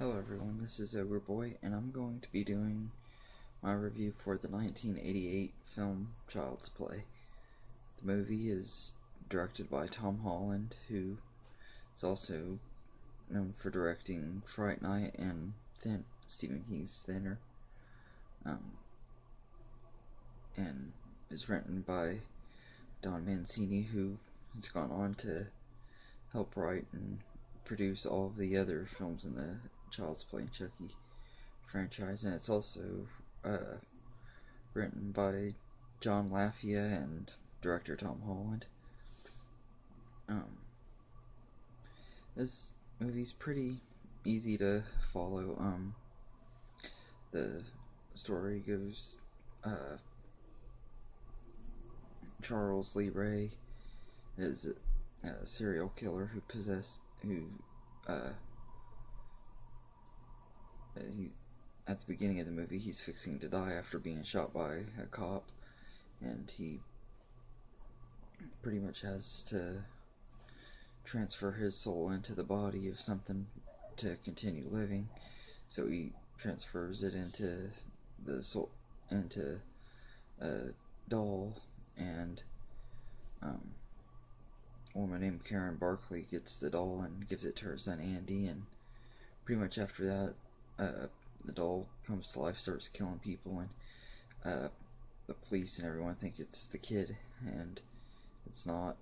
Hello everyone, this is Ogre Boy, and I'm going to be doing my review for the 1988 film Child's Play. The movie is directed by Tom Holland, who is also known for directing Fright Night and Stephen King's Thinner, and is written by Don Mancini, who has gone on to help write and produce all of the other films in the Child's Play and Chucky franchise, and it's also written by John Lafia and director Tom Holland. This movie's pretty easy to follow. The story goes, Charles Lee Ray is a serial killer he at the beginning of the movie, he's fixing to die after being shot by a cop, and he pretty much has to transfer his soul into the body of something to continue living. So he transfers it into a doll, and a woman named Karen Barkley gets the doll and gives it to her son Andy, and pretty much after that, the doll comes to life, starts killing people, and the police and everyone think it's the kid, and it's not.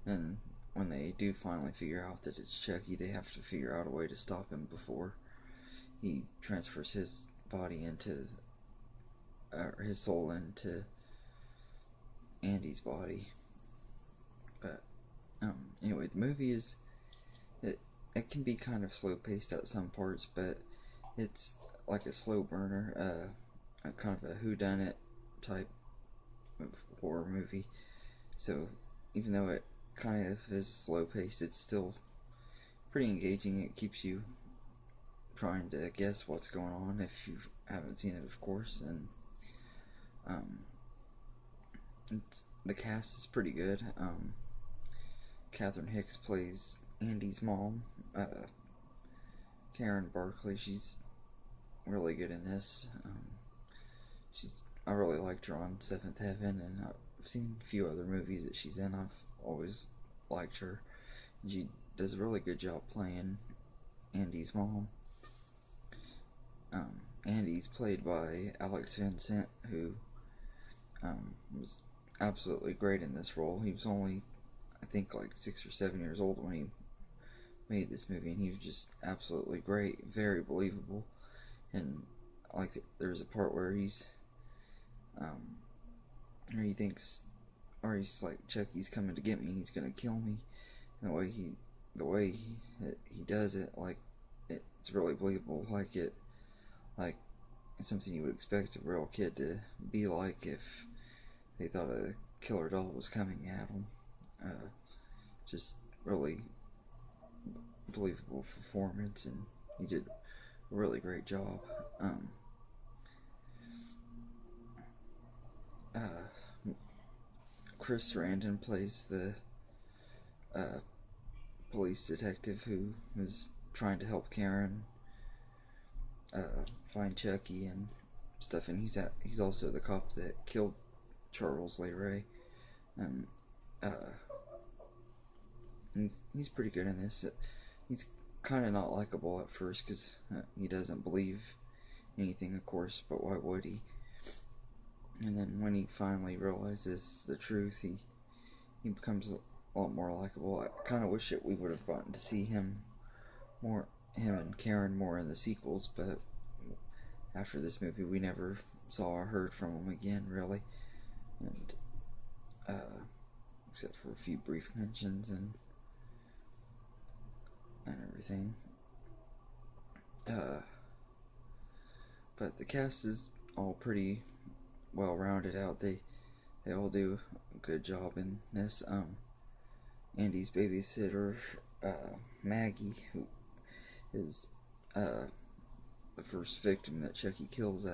And when they do finally figure out that it's Chucky, they have to figure out a way to stop him before he transfers his body into, his soul into Andy's body. But anyway, the movie is it can be kind of slow paced at some parts, but it's like a slow burner, a kind of a whodunit type of horror movie. So even though it kind of is slow paced, it's still pretty engaging. It keeps you trying to guess what's going on if you haven't seen it, of course. And the cast is pretty good. Catherine Hicks plays Andy's mom. Karen Barkley, she's really good in this. I really liked her on Seventh Heaven, and I've seen a few other movies that she's in. I've always liked her. She does a really good job playing Andy's mom. Andy's played by Alex Vincent, who was absolutely great in this role. He was only, I think, like 6 or 7 years old when he made this movie, and he was just absolutely great, very believable. And like, there's a part where he thinks, or he's like, Chucky's coming to get me, he's gonna kill me. And the way he does it, like, it's really believable. Like it's something you would expect a real kid to be like if they thought a killer doll was coming at them. Just really believable performance, and he did a really great job. Chris Sarandon plays the police detective who is trying to help Karen find Chucky and stuff, and he's also the cop that killed Charles Lee Ray, and he's pretty good in this. He's kind of not likable at first because he doesn't believe anything, of course, but why would he? And then when he finally realizes the truth, he becomes a lot more likable. I kind of wish that we would have gotten to see him and Karen more in the sequels, but after this movie, we never saw or heard from him again, really. And except for a few brief mentions and everything. But the cast is all pretty well rounded out. They all do a good job in this. Andy's babysitter, Maggie, who is the first victim that Chucky kills,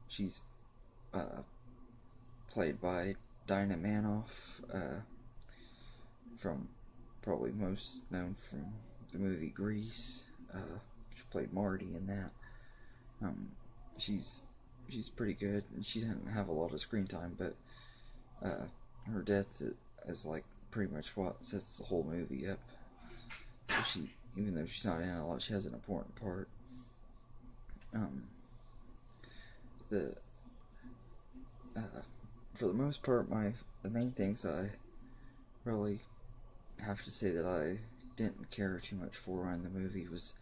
she's played by Dinah Manoff from probably most known from the movie Grease. She played Marty in that. Um, she's pretty good, and she didn't have a lot of screen time, but her death is like pretty much what sets the whole movie up. So even though she's not in it a lot, she has an important part. Um, the for the most part, the main things I really have to say that I didn't care too much for in the movie was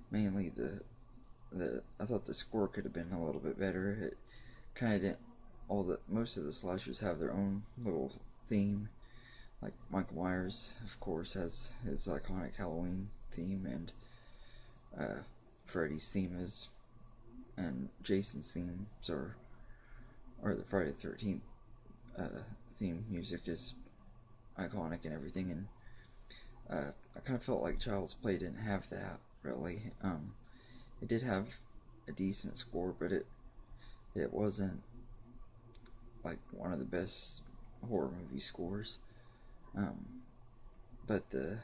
mainly the I thought the score could have been a little bit better. It kind of didn't. Most of the slashers have their own little theme. Like Michael Myers, of course, has his iconic Halloween theme, and Freddy's theme is, and Jason's themes or the Friday the 13th theme music is iconic and everything. And I kind of felt like Child's Play didn't have that really. It did have a decent score, but it wasn't like one of the best horror movie scores. But the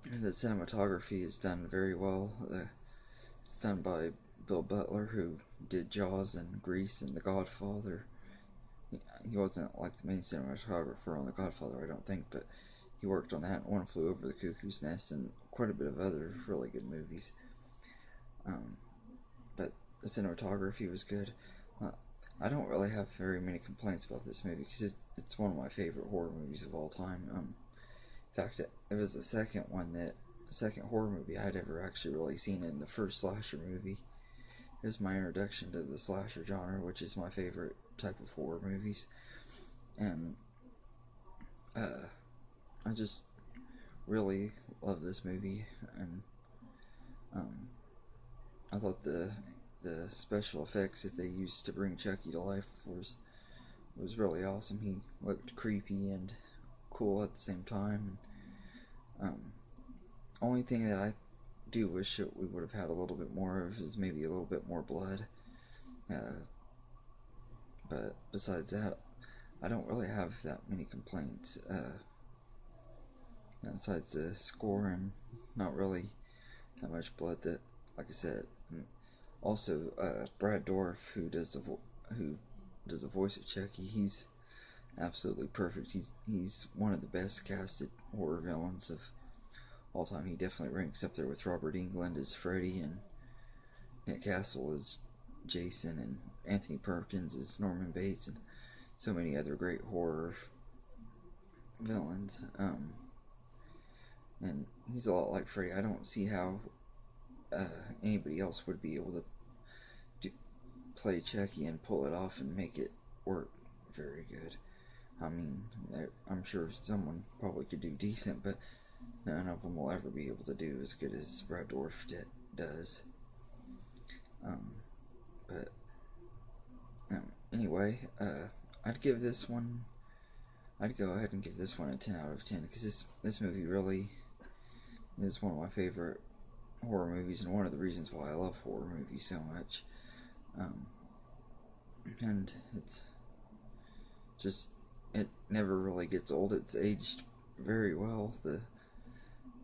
cinematography is done very well. It's done by Bill Butler, who did Jaws and Grease and The Godfather. He wasn't like the main cinematographer on The Godfather, I don't think, but he worked on that. One Flew Over the Cuckoo's Nest and quite a bit of other really good movies. But the cinematography was good. I don't really have very many complaints about this movie because it's one of my favorite horror movies of all time. In fact, it was the second horror movie I'd ever actually really seen, in the first slasher movie. It was my introduction to the slasher genre, which is my favorite type of horror movies. And I just really love this movie, and I thought the special effects that they used to bring Chucky to life was really awesome. He looked creepy and cool at the same time. Only thing that I do wish that we would have had a little bit more of is maybe a little bit more blood. But besides that, I don't really have that many complaints. Besides the score and not really that much blood. That, like I said, also Brad Dourif, who does the voice of Chucky, he's absolutely perfect. He's one of the best casted horror villains of all time. He definitely ranks up there with Robert Englund as Freddy, and Nick Castle as Jason, and Anthony Perkins as Norman Bates, and so many other great horror villains. And he's a lot like Freddy. I don't see how anybody else would be able to play Chucky and pull it off and make it work very good. I mean, I'm sure someone probably could do decent, but none of them will ever be able to do as good as Brad Dourif does. Anyway, I'd go ahead and give this one a 10 out of 10, because this movie really is one of my favorite horror movies, and one of the reasons why I love horror movies so much. And it's just, it never really gets old. It's aged very well. The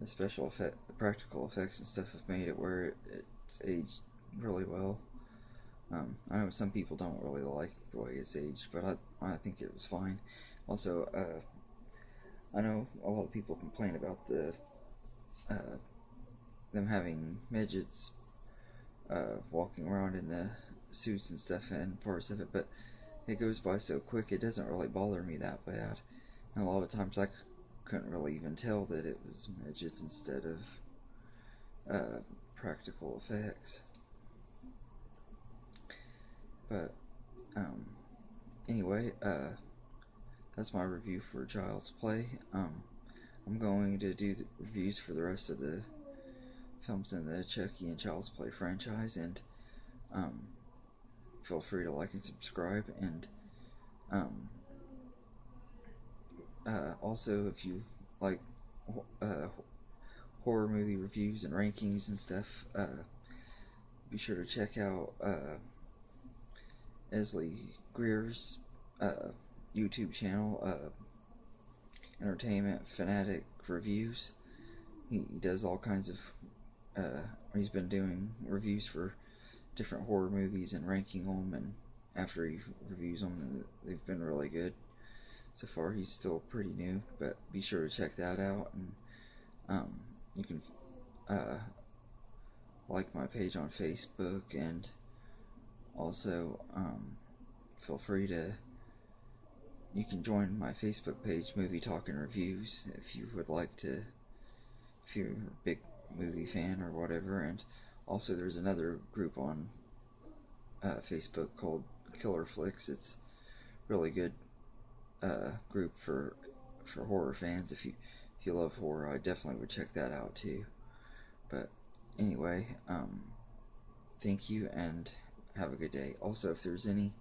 special effect, the practical effects and stuff have made it where it's aged really well. I know some people don't really like the way it's aged, but I think it was fine. Also, I know a lot of people complain about them having midgets walking around in the suits and stuff and parts of it, but it goes by so quick it doesn't really bother me that bad. And a lot of times I couldn't really even tell that it was midgets instead of practical effects. But anyway, that's my review for Child's Play. I'm going to do the reviews for the rest of the films in the Chucky and Child's Play franchise, and feel free to like and subscribe. And also, if you like horror movie reviews and rankings and stuff, be sure to check out Esley Greer's YouTube channel. Entertainment Fanatic Reviews. He does all kinds of. He's been doing reviews for different horror movies and ranking them, and after he reviews them, they've been really good. So far, he's still pretty new, but be sure to check that out. And you can uh, like my page on Facebook, and also feel free to. You can join my Facebook page, Movie Talk and Reviews, if you would like to. If you're a big movie fan or whatever. And also, there's another group on Facebook called Killer Flicks. It's really good group for horror fans. If you love horror, I definitely would check that out too. But anyway, thank you and have a good day. Also, if there's any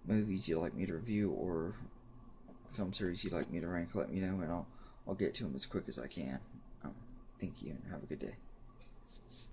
movies you'd like me to review or film series you'd like me to rank, let me know, and I'll get to them as quick as I can. Thank you and have a good day.